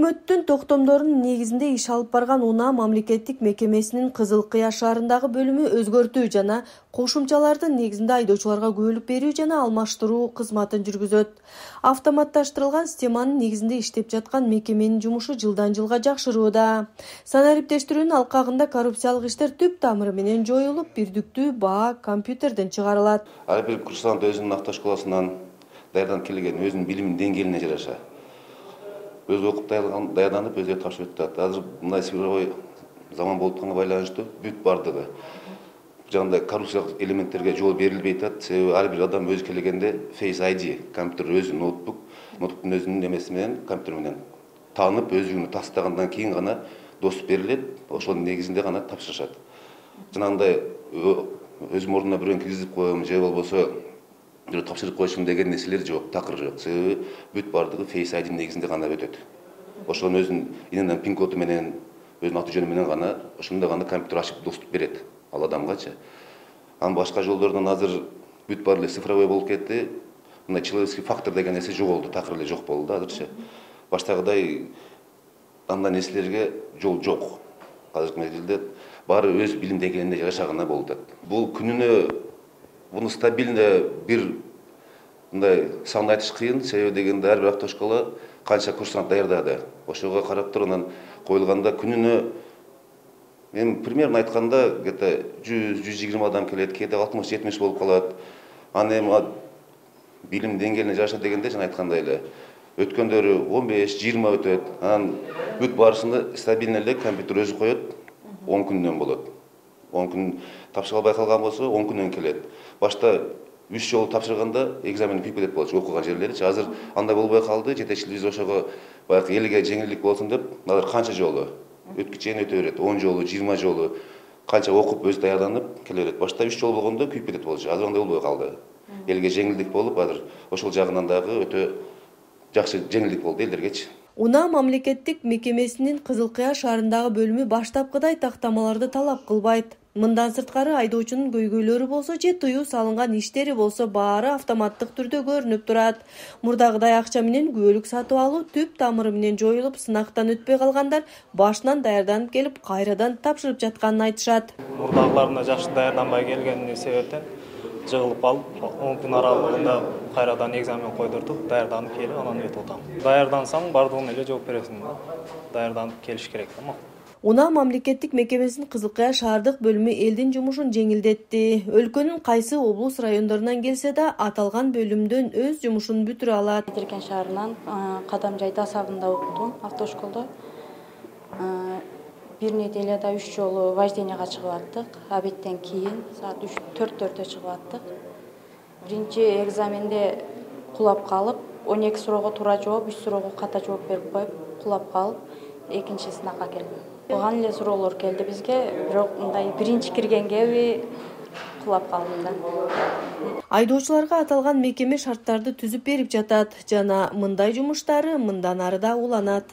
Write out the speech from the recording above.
Өкмөттүн токтомдорунун негизинде иш алып барган Унаа мамлекеттик мекемесинин Кызыл Кыя шаарындагы бөлүмү өзгөртүү жана кошумчалардын негизинде айдоочуларга күбөлүк берүү жана алмаштыруу кызматын жүргүзөт. Автоматташтырылган системанын негизинде иштеп жаткан мекеменин жумушу жылдан жылга жакшырууда. Санариптештирүүнүн алкагында коррупциялык иштер түп тамыры менен жоюлуп, бирдиктүү баа компьютерден чыгарылат. Ар бир курсант өзүнүн автошколасынан даярданып келген, өзүнүн билим деңгээлине жараша өзү окуп даярданып, өзү тапшырып атат. Азыр мындай цифровой заман болуп атканга байланыштуу бүт бардыгы жагында коррупциялык элементтерге жол берилбей атат. Себеби ар бир адам өзү келгенде Face ID компьютер өзү ноутбуктун өзүнүн немеси менен компьютер менен таанып, өзүнүн тастагандан кийин гана доступ берилет. Ошонун негизинде гана тапшырышат. Жанагындай өзүм ордуна бирөөнү киргизип коем же болбосо тапшырып коюшум деген нерселер жок, такыр жок. Себеби бүт бардыгы Face ID негизинде гана өтөт. Ошонун өзүнүн иненен пин коду менен, өзүнүн аты жөнү менен гана ошондо гана компьютер ачып доступ берет ал адамгачы. Анын башка жолдорунан азыр бүт баары эле цифровой болуп кетти. Мындай человеческий фактор деген нерсе жоголду, такыр эле жок болду азырчы. Баштагыдай андай нерселерге жол жок. Азыркы мезгилде баары өз билим деңгээлинде жашаган гана болуп атат. Бул күнүнө буну стабильно бир мындай сан айтыш кыйын, себеби дегенде ар бир автошкола канча курсант даярдады. Ошого карап туруп анан коюлганда күнүнө мен примерно айтканда где-то 100-120 адам келет, кээде 60-70 болуп калат. Анан эми билим деңгээлине жараша дегенде жана айткандай эле өткөндөрү 15-20 өтөт. Анан бүт баарысында стабильно эле компьютер өзү коет, 10 күндөн болот. 10 күн тапшыра албай калган болсо 10 күндөн келет. Башта 3 жолу тапшырганда экзамен күйүп кетет болчу окуган жерлеричи. Азыр андай болбой калды. Жетекчилибиз ошого баягы элге жеңилдик болсун деп, азыр канча жолу өткүчөйүн өтө берет. 10 жолу, 20 жолу канча окуп өзү даярданып келе берет. Башта 3 жолу болгондо күйүп кетет болчу. Азыр андай болбой калды. Элге жеңилдик болуп, азыр ошол жагынан дагы өтө жакшы жеңилдик болду элдергечи. Унаа мамлекеттик мекемесинин Кызыл Кыя шаарындагы бөлүмү баштапкыдай тактамаларды талап кылбайт. Мындан сырткары айдоочунун көйгөйлөрү болсо же тыюу салынган иштери болсо баары автоматтык түрдө көрүнүп турат. Мурдагыдай акча менен күбөлүк сатып алуу түп тамыры менен жоюлуп, сынактан өтпөй калгандар башынан даярданып келип, кайрадан тапшырып жатканын айтышат. Мурдагыларына жакшы даярданбай келгени себептен жыгылып калып, 10 күн аралыгында кайрадан экзамен койдурдук, даярданып келип, анан өтүп атам. Даярдансаң бардыгына эле жооп бересиң да. Даярданып келиш керек да. Унаа мамлекеттик мекемесинин Кызыл Кыя шаардык бөлүмү элдин жумушун жеңилдетти. Өлкөнүн кайсы облус райондорунан келсе да, аталган бөлүмдөн өз жумушун бүтүрө алат. Тиркен шаарынан Кадамжай Дасабында окудум автошколдо. Бир неделяда 3 жолу вождениега чыгып аттык. Обедтен кийин саат 4-4дө чыгып аттык. Биринчи экзаменде кулап калып, 12 суроого туура жооп, 3 суроого ката жооп берип коюп, кулап калып, экинчи сынакка келдим. Калган эле суроолор келди бизге, бирок мындай биринчи киргенгеби кулап калдым да. Айдоочуларга аталган мекеме шарттарды түзүп берип жатат жана мындай жумуштары мындан ары да уланат.